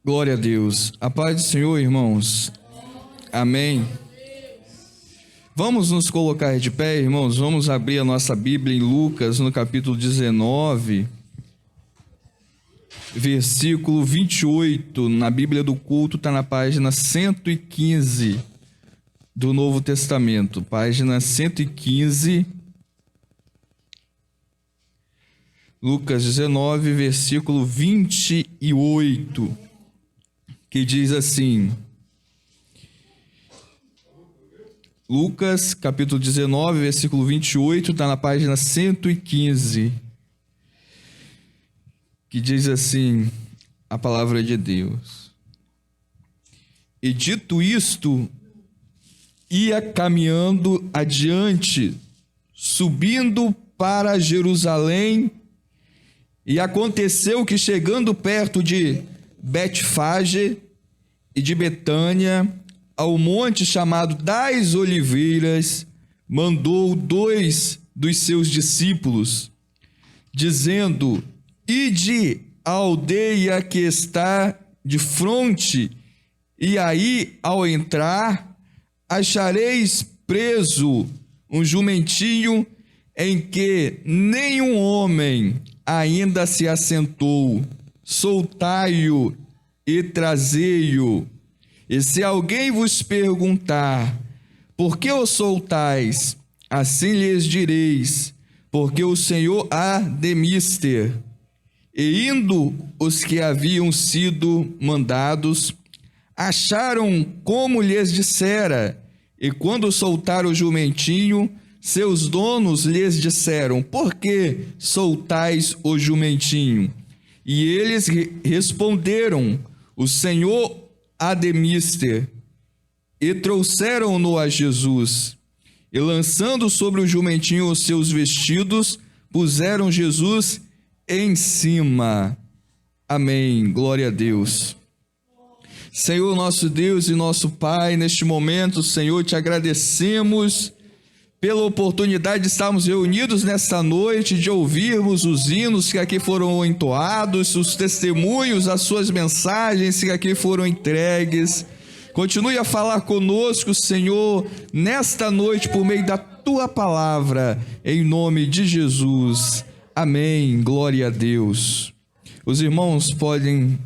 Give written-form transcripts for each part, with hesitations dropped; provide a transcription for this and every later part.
Glória a Deus. A paz do Senhor, irmãos. Amém. Vamos nos colocar de pé, irmãos. Vamos abrir a nossa Bíblia em Lucas, no capítulo 19, versículo 28. Na Bíblia do culto está na página 115 do Novo Testamento. Página 115. Lucas 19, versículo 28. Que diz assim, Lucas, capítulo 19, versículo 28, está na página 115, que diz assim, a palavra de Deus. E dito isto, ia caminhando adiante, subindo para Jerusalém, e aconteceu que chegando perto de Betfage e de Betânia, ao monte chamado das Oliveiras, mandou 2 dos seus discípulos, dizendo: Ide à aldeia que está de fronte, e aí, ao entrar, achareis preso um jumentinho em que nenhum homem ainda se assentou. Soltai-o e trazei-o. E se alguém vos perguntar, por que o soltais? Assim lhes direis, porque o Senhor há de mister. E indo os que haviam sido mandados, acharam como lhes dissera, e quando soltaram o jumentinho, seus donos lhes disseram: por que soltais o jumentinho? E eles responderam: o Senhor há de mister. E trouxeram-no a Jesus. E lançando sobre o jumentinho os seus vestidos, puseram Jesus em cima. Amém. Glória a Deus. Senhor, nosso Deus e nosso Pai, neste momento, Senhor, te agradecemos pela oportunidade de estarmos reunidos nesta noite, de ouvirmos os hinos que aqui foram entoados, os testemunhos, as suas mensagens que aqui foram entregues. Continue a falar conosco, Senhor, nesta noite, por meio da tua palavra, em nome de Jesus. Amém. Glória a Deus. Os irmãos podem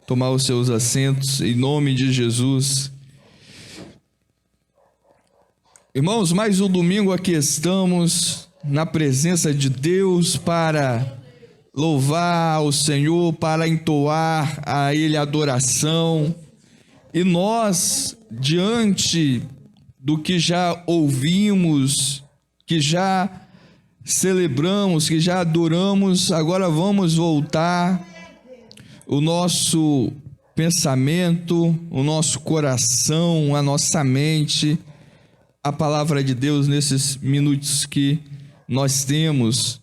tomar os seus assentos, em nome de Jesus. Irmãos, mais um domingo aqui estamos na presença de Deus para louvar o Senhor, para entoar a Ele adoração. E nós, diante do que já ouvimos, que já celebramos, que já adoramos, agora vamos voltar o nosso pensamento, o nosso coração, a nossa mente, a palavra de Deus nesses minutos que nós temos.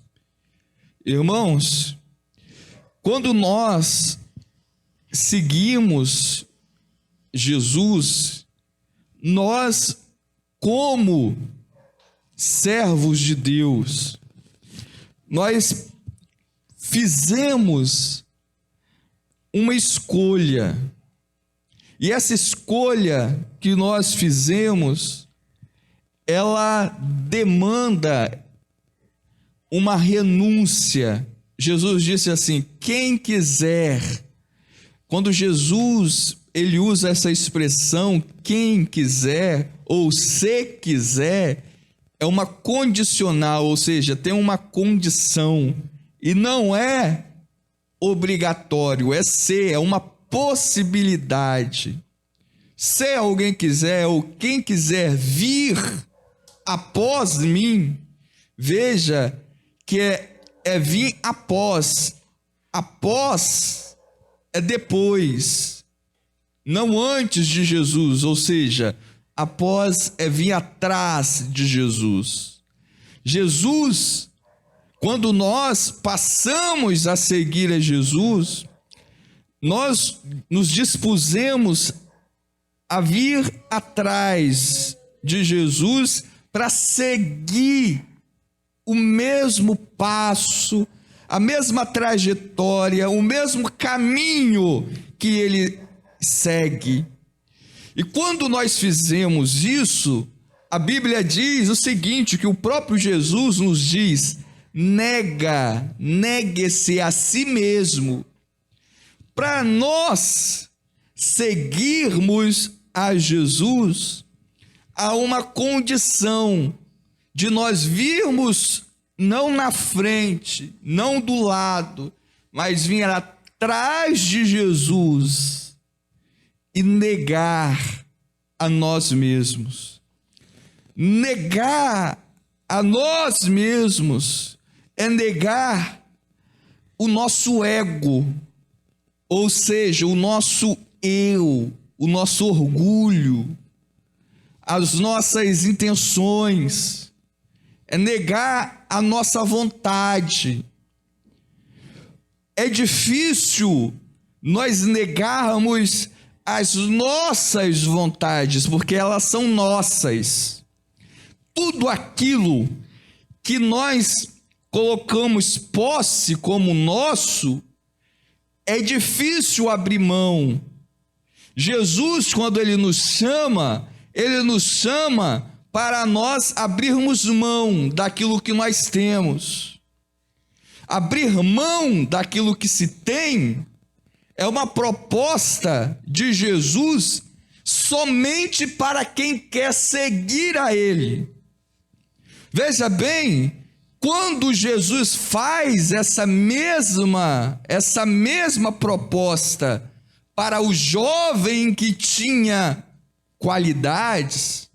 Irmãos, quando nós seguimos Jesus, nós, como servos de Deus, nós fizemos uma escolha, e essa escolha que nós fizemos, ela demanda uma renúncia. Jesus disse assim: quem quiser. Quando Jesus, ele usa essa expressão, quem quiser, ou se quiser, é uma condicional, ou seja, tem uma condição, e não é obrigatório, é uma possibilidade. Se alguém quiser, ou quem quiser vir após mim, veja que é vir após é depois, não antes de Jesus, ou seja, após é vir atrás de Jesus. Jesus, quando nós passamos a seguir a Jesus, nós nos dispusemos a vir atrás de Jesus para seguir o mesmo passo, a mesma trajetória, o mesmo caminho que ele segue. E quando nós fizemos isso, a Bíblia diz o seguinte, que o próprio Jesus nos diz: negue-se a si mesmo. Para nós seguirmos a Jesus, há uma condição de nós virmos não na frente, não do lado, mas vir atrás de Jesus e negar a nós mesmos. Negar a nós mesmos é negar o nosso ego, ou seja, o nosso eu, o nosso orgulho, as nossas intenções, é negar a nossa vontade. É difícil nós negarmos as nossas vontades, porque elas são nossas. Tudo aquilo que nós colocamos posse como nosso, é difícil abrir mão. Jesus, quando ele nos chama para nós abrirmos mão daquilo que nós temos. Abrir mão daquilo que se tem é uma proposta de Jesus somente para quem quer seguir a ele. Veja bem, quando Jesus faz essa mesma proposta para o jovem que tinha qualidades,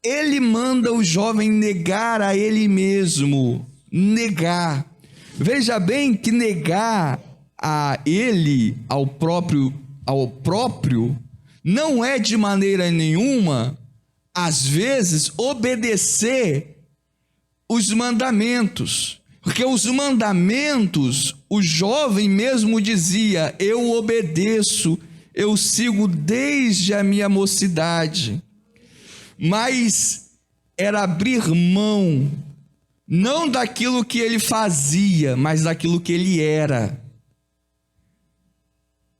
ele manda o jovem negar a ele mesmo, negar. Veja bem que negar a ele, ao próprio, não é de maneira nenhuma, às vezes, obedecer os mandamentos. Porque os mandamentos, o jovem mesmo dizia: eu obedeço, eu sigo desde a minha mocidade. Mas era abrir mão, não daquilo que ele fazia, mas daquilo que ele era.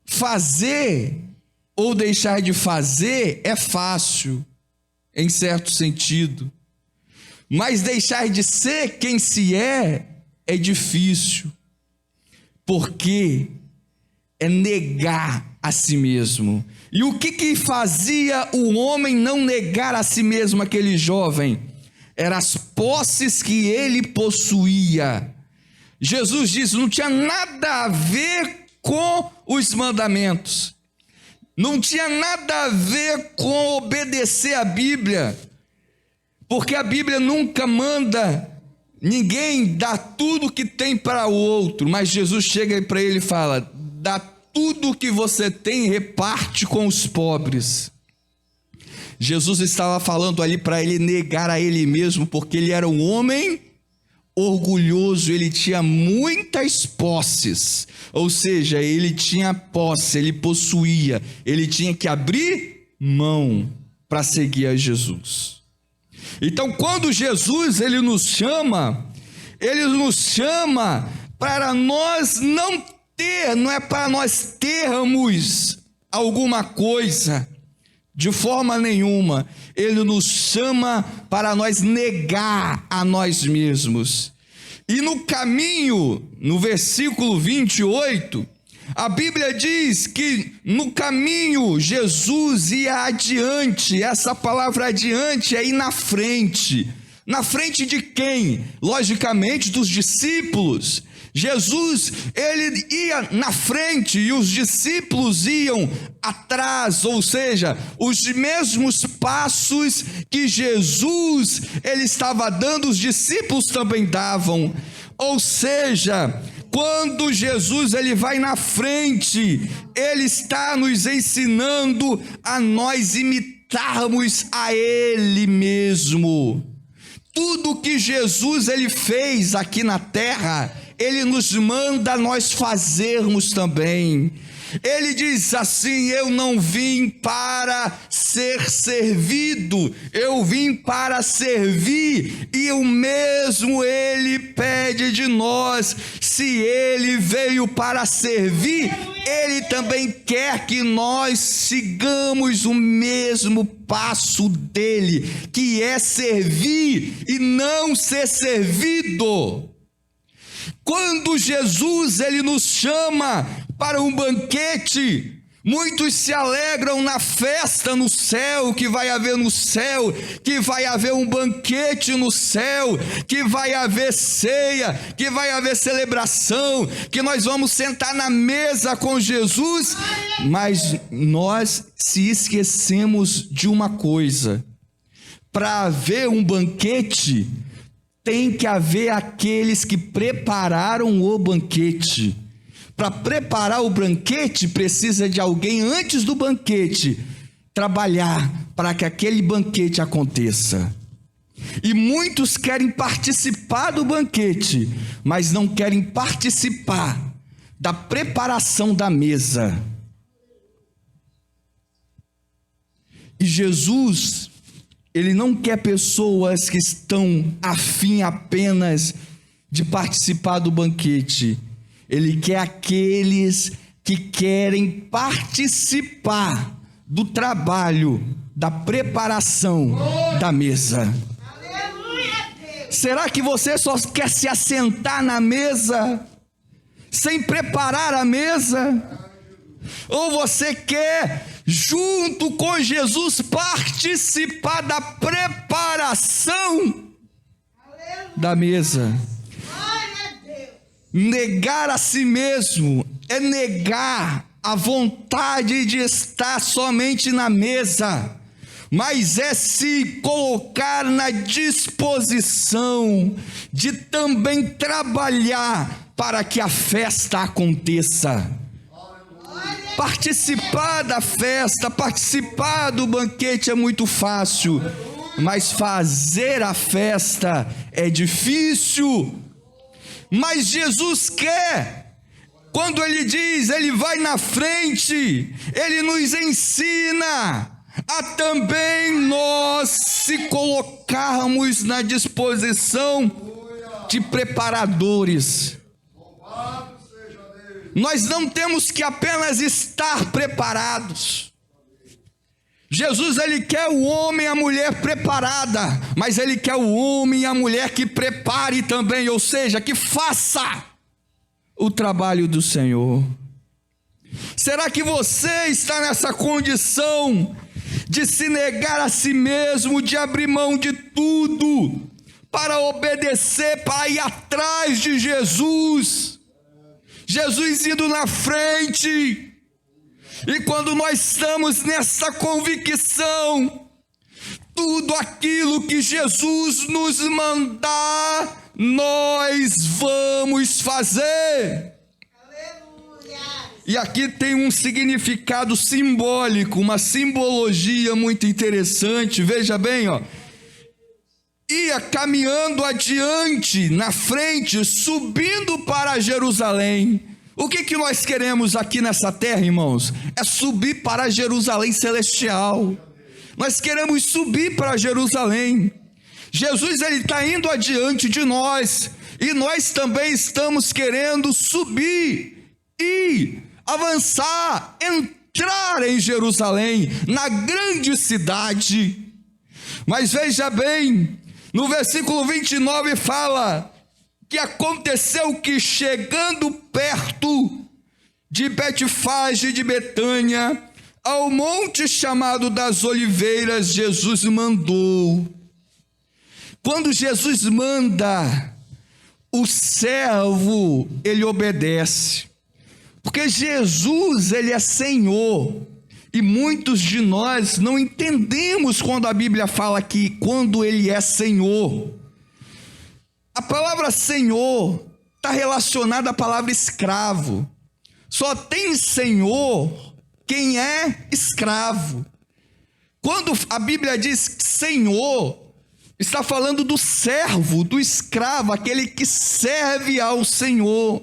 Fazer ou deixar de fazer é fácil, em certo sentido. Mas deixar de ser quem se é difícil. Porque é negar a si mesmo. E o que fazia o homem não negar a si mesmo, aquele jovem? Eram as posses que ele possuía. Jesus diz: não tinha nada a ver com os mandamentos. Não tinha nada a ver com obedecer a Bíblia. Porque a Bíblia nunca manda ninguém dar tudo que tem para o outro. Mas Jesus chega para ele e fala: dá tudo que você tem, reparte com os pobres. Jesus estava falando ali para ele negar a ele mesmo, porque ele era um homem orgulhoso, ele tinha muitas posses, ou seja, ele tinha posse, ele possuía, ele tinha que abrir mão para seguir a Jesus. Então, quando Jesus ele nos chama para nós não é para nós termos alguma coisa, de forma nenhuma. Ele nos chama para nós negar a nós mesmos. E no caminho, no versículo 28, a Bíblia diz que no caminho Jesus ia adiante. Essa palavra adiante é ir na frente. Na frente de quem? Logicamente dos discípulos. Jesus, ele ia na frente e os discípulos iam atrás, ou seja, os mesmos passos que Jesus ele estava dando, os discípulos também davam. Ou seja, quando Jesus ele vai na frente, ele está nos ensinando a nós imitarmos a ele mesmo. Tudo que Jesus ele fez aqui na terra, ele nos manda nós fazermos também. Ele diz assim: eu não vim para ser servido, eu vim para servir. E o mesmo ele pede de nós. Se ele veio para servir, ele também quer que nós sigamos o mesmo passo dele, que é servir e não ser servido. Quando Jesus ele nos chama para um banquete, muitos se alegram na festa no céu, que vai haver no céu, que vai haver um banquete no céu, que vai haver ceia, que vai haver celebração, que nós vamos sentar na mesa com Jesus, mas nós se esquecemos de uma coisa: para haver um banquete, tem que haver aqueles que prepararam o banquete. Para preparar o banquete, precisa de alguém antes do banquete trabalhar para que aquele banquete aconteça. E muitos querem participar do banquete, mas não querem participar da preparação da mesa. E Jesus, ele não quer pessoas que estão afim apenas de participar do banquete. Ele quer aqueles que querem participar do trabalho, da preparação da mesa. Será que você só quer se assentar na mesa sem preparar a mesa? Ou você quer, junto com Jesus, participar da preparação da mesa? Negar a si mesmo é negar a vontade de estar somente na mesa, mas é se colocar na disposição de também trabalhar para que a festa aconteça. Participar da festa, participar do banquete é muito fácil, mas fazer a festa é difícil. Mas Jesus quer, quando ele diz, ele vai na frente, ele nos ensina a também nós se colocarmos na disposição de preparadores. Nós não temos que apenas estar preparados. Jesus, ele quer o homem e a mulher preparada, mas ele quer o homem e a mulher que prepare também, ou seja, que faça o trabalho do Senhor. Será que você está nessa condição de se negar a si mesmo, de abrir mão de tudo para obedecer, para ir atrás de Jesus? Jesus indo na frente. E quando nós estamos nessa convicção, tudo aquilo que Jesus nos mandar, nós vamos fazer. Aleluia. E aqui tem um significado simbólico, uma simbologia muito interessante. Veja bem, ó. Ia caminhando adiante, na frente, subindo para Jerusalém. O que nós queremos aqui nessa terra, irmãos? É subir para Jerusalém celestial. Nós queremos subir para Jerusalém. Jesus, ele está indo adiante de nós, e nós também estamos querendo subir e avançar, entrar em Jerusalém, na grande cidade. Mas veja bem, no versículo 29 fala que aconteceu que, chegando perto de Betfage de Betânia, ao monte chamado das Oliveiras, Jesus mandou. Quando Jesus manda, o servo, ele obedece, porque Jesus, ele é Senhor, e muitos de nós não entendemos quando a Bíblia fala que quando ele é Senhor. A palavra Senhor está relacionada à palavra escravo. Só tem Senhor quem é escravo. Quando a Bíblia diz Senhor, está falando do servo, do escravo, aquele que serve ao Senhor.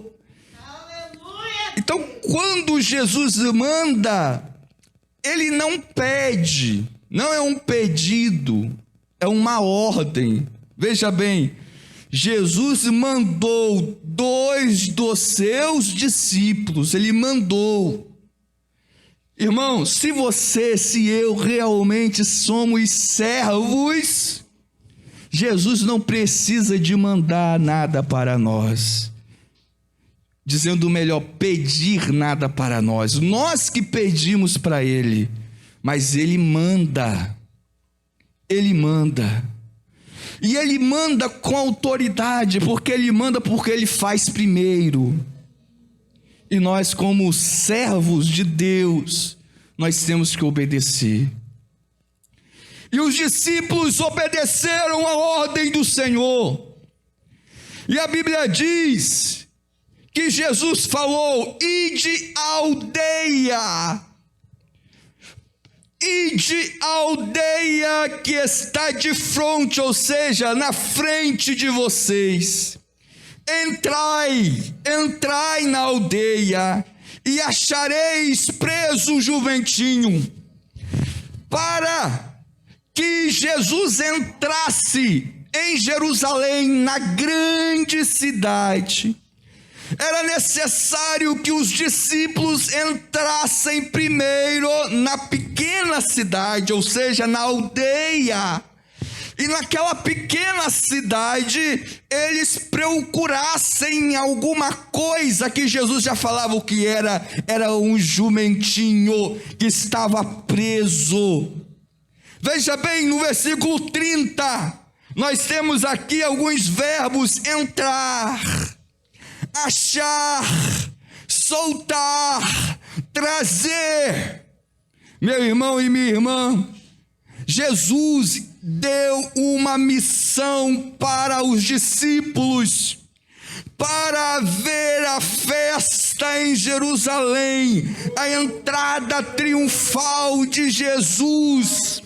Aleluia. Então, quando Jesus manda, ele não pede, não é um pedido, é uma ordem. Veja bem, Jesus mandou 2 dos seus discípulos, ele mandou. Irmão, se você, se eu realmente somos servos, Jesus não precisa de mandar nada para nós. Dizendo melhor, pedir nada para nós. Nós que pedimos para ele, mas ele manda. Ele manda. E ele manda com autoridade, porque ele faz primeiro. E nós, como servos de Deus, nós temos que obedecer. E os discípulos obedeceram a ordem do Senhor. E a Bíblia diz que Jesus falou: ide à aldeia. Ide à aldeia que está de frente, ou seja, na frente de vocês. Entrai na aldeia e achareis preso o jumentinho. Para que Jesus entrasse em Jerusalém, na grande cidade, era necessário que os discípulos entrassem primeiro na pequena cidade, ou seja, na aldeia. E naquela pequena cidade, eles procurassem alguma coisa que Jesus já falava o que era. Era um jumentinho que estava preso. Veja bem, no versículo 30, nós temos aqui alguns verbos: entrar, achar, soltar, trazer. Meu irmão e minha irmã, Jesus deu uma missão para os discípulos, para ver a festa em Jerusalém, a entrada triunfal de Jesus.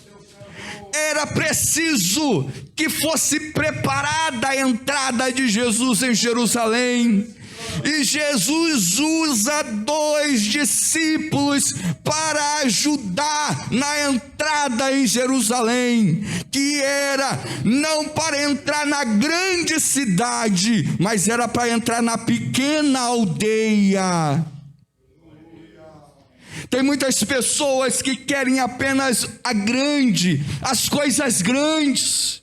Era preciso que fosse preparada a entrada de Jesus em Jerusalém. E Jesus usa 2 discípulos para ajudar na entrada em Jerusalém, que era não para entrar na grande cidade, mas era para entrar na pequena aldeia. Tem muitas pessoas que querem apenas as coisas grandes.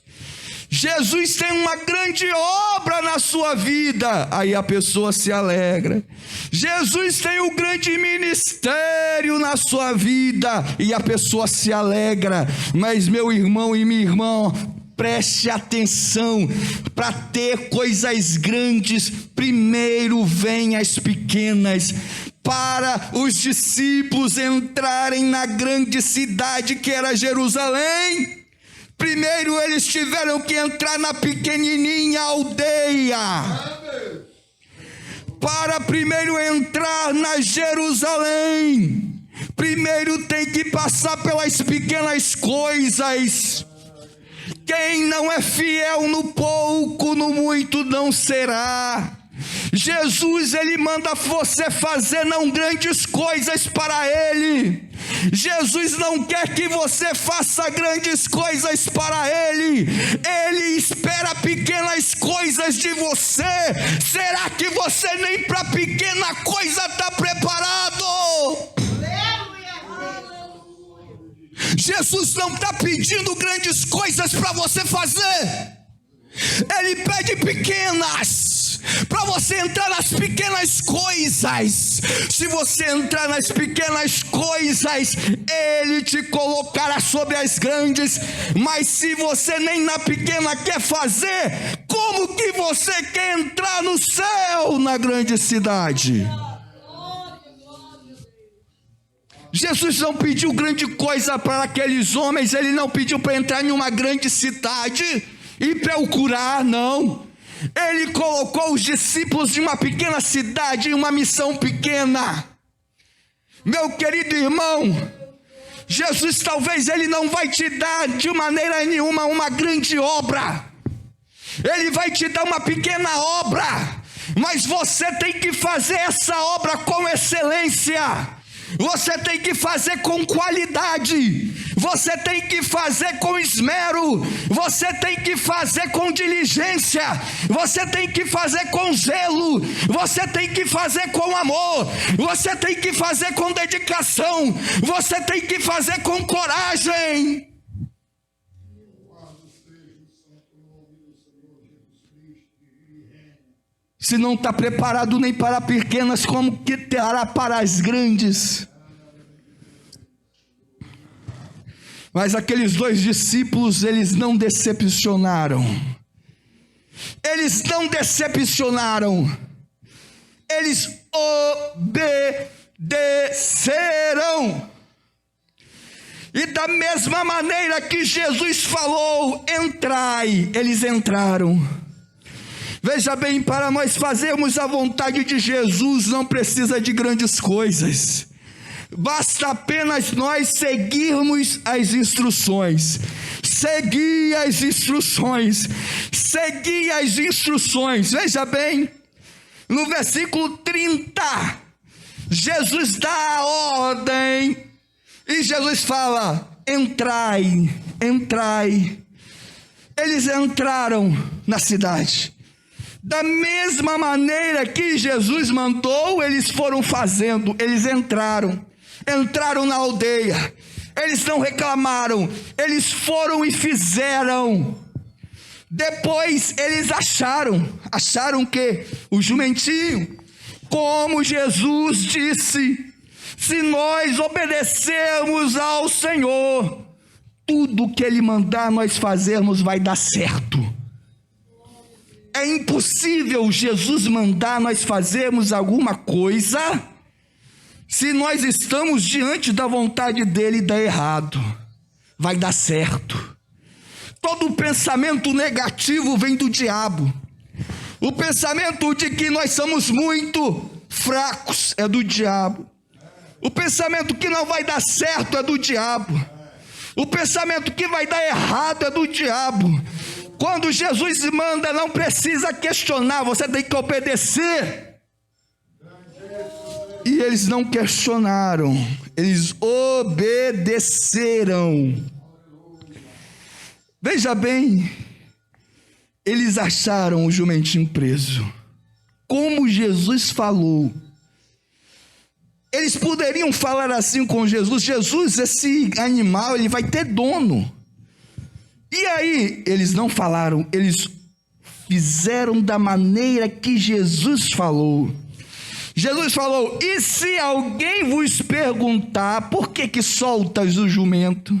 Jesus tem uma grande obra na sua vida, aí a pessoa se alegra. Jesus tem um grande ministério na sua vida, e a pessoa se alegra. Mas meu irmão e minha irmã, preste atenção: para ter coisas grandes, primeiro vem as pequenas. Para os discípulos entrarem na grande cidade que era Jerusalém, primeiro eles tiveram que entrar na pequenininha aldeia. Para primeiro entrar na Jerusalém, primeiro tem que passar pelas pequenas coisas. Quem não é fiel no pouco, no muito não será. Jesus, ele manda você fazer não grandes coisas para ele. Jesus não quer que você faça grandes coisas para ele. Ele espera pequenas coisas de você. Será que você nem para pequena coisa está preparado? Jesus não está pedindo grandes coisas para você fazer. Ele pede pequenas, para você entrar nas pequenas coisas. Se você entrar nas pequenas coisas, ele te colocará sobre as grandes. Mas se você nem na pequena quer fazer, como que você quer entrar no céu, na grande cidade? Jesus não pediu grande coisa para aqueles homens. Ele não pediu para entrar em uma grande cidade e procurar, não. Ele colocou os discípulos de uma pequena cidade em uma missão pequena. Meu querido irmão, Jesus talvez ele não vai te dar de maneira nenhuma uma grande obra. Ele vai te dar uma pequena obra. mas você tem que fazer essa obra com excelência. Você tem que fazer com qualidade, você tem que fazer com esmero, você tem que fazer com diligência, você tem que fazer com zelo, você tem que fazer com amor, você tem que fazer com dedicação, você tem que fazer com coragem. Se não está preparado nem para pequenas, como que terá para as grandes? Mas aqueles 2 discípulos, eles não decepcionaram. Eles não decepcionaram. Eles obedeceram. E da mesma maneira que Jesus falou, entrai, eles entraram. Veja bem, para nós fazermos a vontade de Jesus, não precisa de grandes coisas. Basta apenas nós seguirmos as instruções. Seguir as instruções. Seguir as instruções. Veja bem, no versículo 30, Jesus dá a ordem. E Jesus fala, entrai, entrai. Eles entraram na cidade. Da mesma maneira que Jesus mandou, eles foram fazendo, eles entraram na aldeia, eles não reclamaram, eles foram e fizeram. Depois eles acharam que o jumentinho, como Jesus disse, se nós obedecermos ao Senhor, tudo que Ele mandar nós fazermos vai dar certo. É impossível Jesus mandar nós fazermos alguma coisa se nós estamos diante da vontade dele e dá errado. Vai dar certo. Todo pensamento negativo vem do diabo. O pensamento de que nós somos muito fracos é do diabo. O pensamento que não vai dar certo é do diabo. O pensamento que vai dar errado é do diabo. Quando Jesus manda, não precisa questionar, você tem que obedecer. E eles não questionaram, eles obedeceram. Veja bem, eles acharam o jumentinho preso. Como Jesus falou. Eles poderiam falar assim com Jesus: Jesus, esse animal, ele vai ter dono. E aí, eles não falaram, eles fizeram da maneira que Jesus falou. Jesus falou: e se alguém vos perguntar, por que soltas o jumento?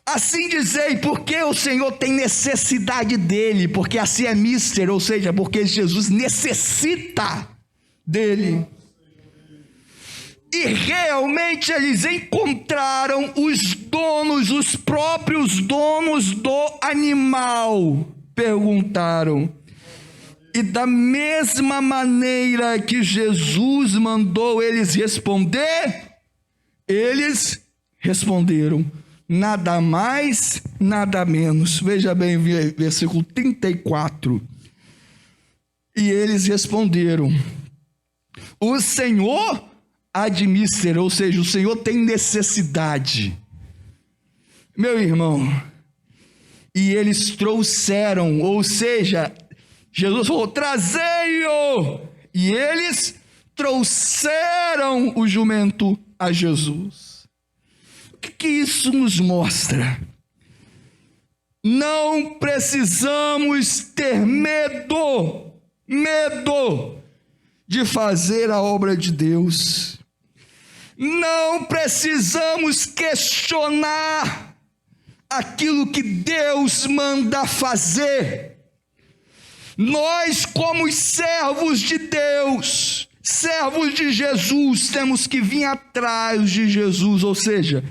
Assim dizei, porque o Senhor tem necessidade dele, porque assim é mister, ou seja, porque Jesus necessita dele. E realmente eles encontraram os próprios donos do animal. Perguntaram. E da mesma maneira que Jesus mandou eles responder, eles responderam. Nada mais, nada menos. Veja bem, versículo 34. E eles responderam: o Senhor admitir, ou seja, o Senhor tem necessidade. Meu irmão, e eles trouxeram, ou seja, Jesus falou: trazei-o, e eles trouxeram o jumento a Jesus. O que isso nos mostra? Não precisamos ter medo de fazer a obra de Deus. Não precisamos questionar aquilo que Deus manda fazer. Nós, como servos de Deus, servos de Jesus, temos que vir atrás de Jesus, ou seja,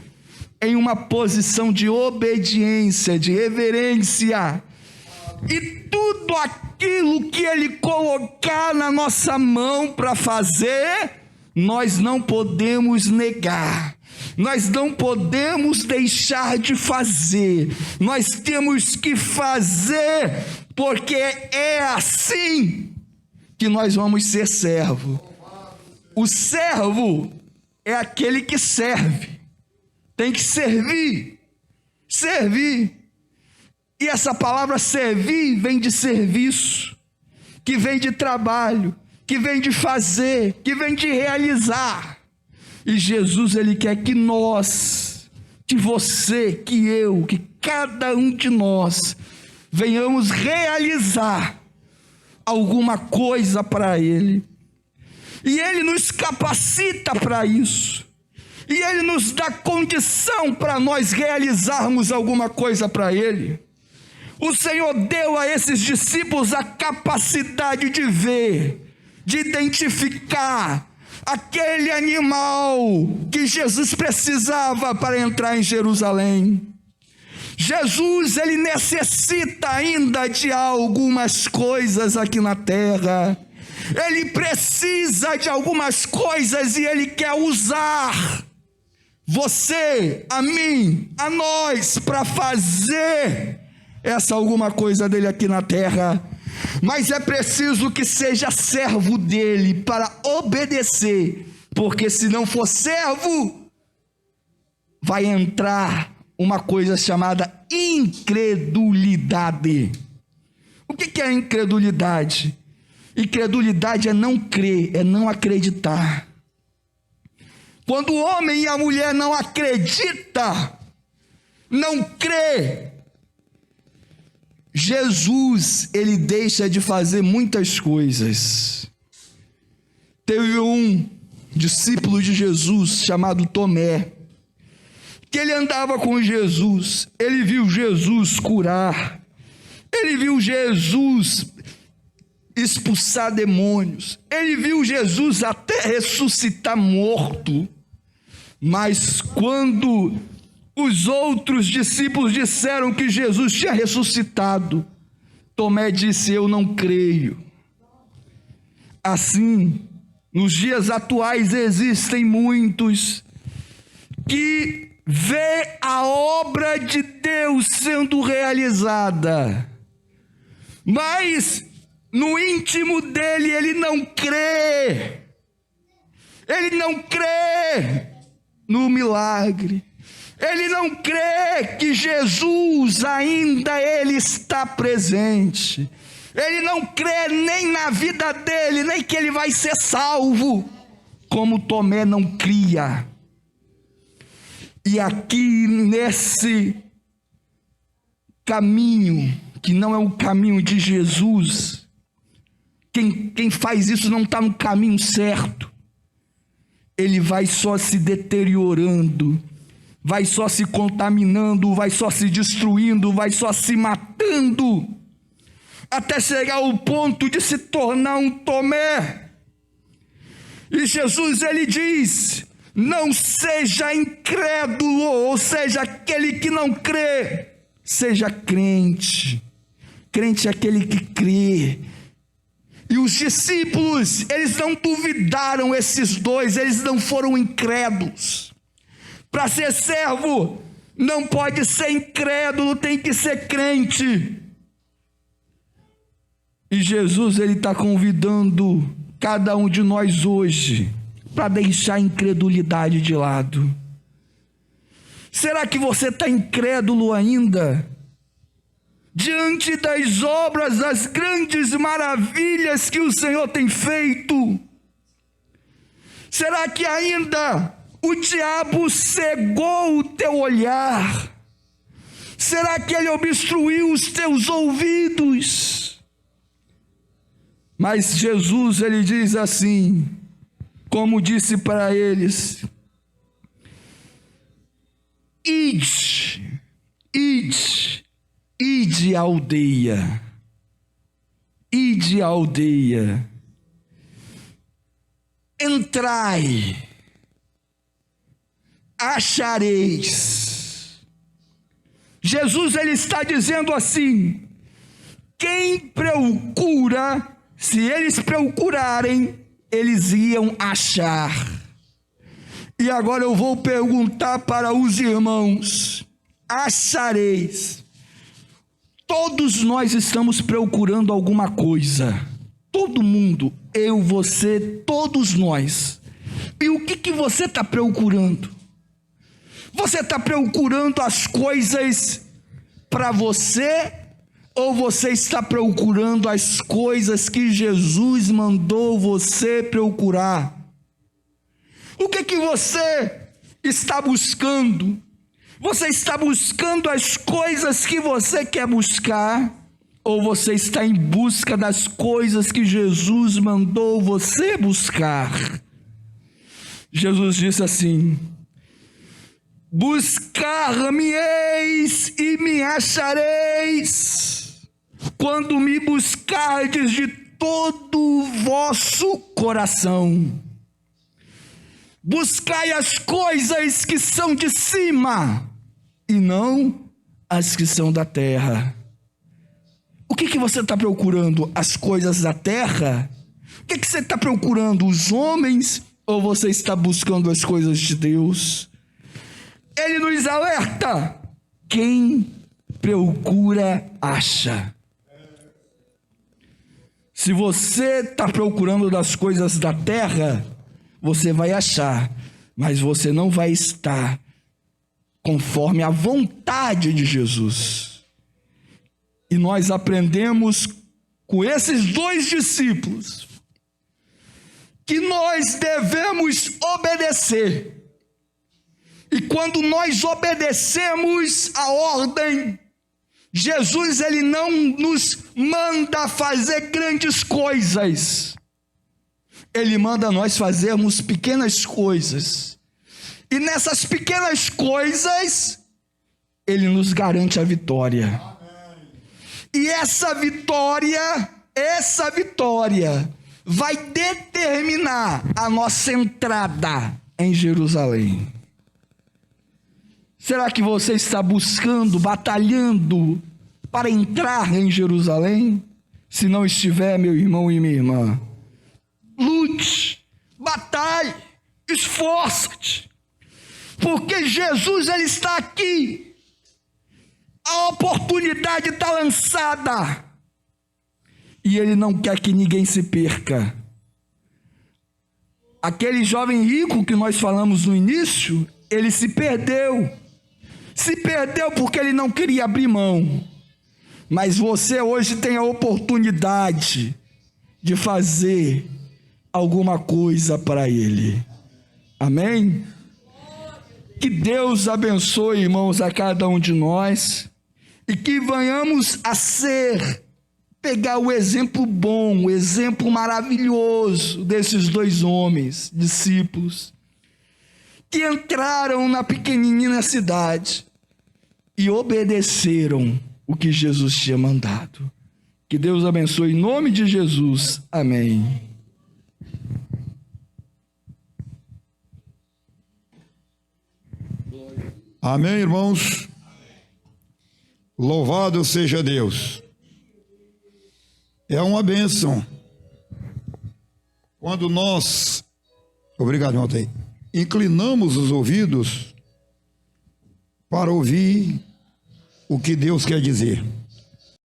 em uma posição de obediência, de reverência, e tudo aquilo que Ele colocar na nossa mão para fazer, nós não podemos negar, nós não podemos deixar de fazer, nós temos que fazer, porque é assim que nós vamos ser servo. O servo é aquele que serve. Tem que servir. Servir. E essa palavra servir vem de serviço, que vem de trabalho, que vem de fazer, que vem de realizar. E Jesus, ele quer que nós, que você, que eu, que cada um de nós venhamos realizar alguma coisa para ele. E ele nos capacita para isso. E ele nos dá condição para nós realizarmos alguma coisa para ele. O Senhor deu a esses discípulos a capacidade de ver, de identificar aquele animal que Jesus precisava para entrar em Jerusalém. Jesus, ele necessita ainda de algumas coisas aqui na terra. Ele precisa de algumas coisas e ele quer usar você, a mim, a nós, para fazer essa alguma coisa dele aqui na terra. Mas é preciso que seja servo dele para obedecer, porque se não for servo, vai entrar uma coisa chamada incredulidade. O que é incredulidade? Incredulidade é não crer, é não acreditar. Quando o homem e a mulher não acreditam, não crê, Jesus, ele deixa de fazer muitas coisas. Teve um discípulo de Jesus chamado Tomé, que ele andava com Jesus, ele viu Jesus curar, ele viu Jesus expulsar demônios, ele viu Jesus até ressuscitar morto. Mas quando os outros discípulos disseram que Jesus tinha ressuscitado, Tomé disse: eu não creio. Assim, nos dias atuais existem muitos que vê a obra de Deus sendo realizada, mas no íntimo dele ele não crê. Ele não crê no milagre. Ele não crê que Jesus ainda ele está presente. Ele não crê nem na vida dele, nem que ele vai ser salvo, como Tomé não cria. E aqui nesse caminho, que não é o caminho de Jesus, quem faz isso não está no caminho certo. Ele vai só se deteriorando, vai só se contaminando, vai só se destruindo, vai só se matando, até chegar ao ponto de se tornar um Tomé. E Jesus, ele diz: não seja incrédulo, ou seja, aquele que não crê, seja crente. Crente é aquele que crê. E os discípulos, eles não duvidaram, esses dois, eles não foram incrédulos. Para ser servo, não pode ser incrédulo, tem que ser crente. E Jesus, ele está convidando cada um de nós hoje para deixar a incredulidade de lado. Será que você está incrédulo ainda? Diante das obras, das grandes maravilhas que o Senhor tem feito? Será que ainda o diabo cegou o teu olhar? Será que ele obstruiu os teus ouvidos? Mas Jesus, ele diz assim, como disse para eles: ide à aldeia, ide à aldeia, entrai, achareis. Jesus, ele está dizendo assim: quem procura, se eles procurarem, eles iam achar. E agora eu vou perguntar para os irmãos: achareis? Todos nós estamos procurando alguma coisa. Todo mundo, eu, você, todos nós. E o que você está procurando? Você está procurando as coisas para você, ou você está procurando as coisas que Jesus mandou você procurar? O que você está buscando? Você está buscando as coisas que você quer buscar, ou você está em busca das coisas que Jesus mandou você buscar? Jesus disse assim: buscar-me-eis e me achareis, quando me buscardes de todo o vosso coração. Buscai as coisas que são de cima, e não as que são da terra. O que você está procurando? As coisas da terra? O que você está procurando? Os homens? Ou você está buscando as coisas de Deus? Ele nos alerta: quem procura, acha. Se você está procurando das coisas da terra, você vai achar, mas você não vai estar conforme a vontade de Jesus. E nós aprendemos com esses dois discípulos que nós devemos obedecer. E quando nós obedecemos a ordem, Jesus, ele não nos manda fazer grandes coisas. Ele manda nós fazermos pequenas coisas. E nessas pequenas coisas, ele nos garante a vitória. E essa vitória vai determinar a nossa entrada em Jerusalém. Será que você está buscando, batalhando para entrar em Jerusalém? Se não estiver, meu irmão e minha irmã, lute, batalhe, esforce-te, porque Jesus, ele está aqui. A oportunidade está lançada e ele não quer que ninguém se perca. Aquele jovem rico que nós falamos no início, ele se perdeu porque ele não queria abrir mão. Mas você hoje tem a oportunidade de fazer alguma coisa para ele. Amém? Que Deus abençoe, irmãos, a cada um de nós, e que venhamos a pegar o exemplo bom, o exemplo maravilhoso desses dois homens, discípulos, que entraram na pequenina cidade e obedeceram o que Jesus tinha mandado. Que Deus abençoe em nome de Jesus. Amém. Amém, irmãos? Louvado seja Deus. É uma bênção quando nós, obrigado, irmão, inclinamos os ouvidos para ouvir o que Deus quer dizer.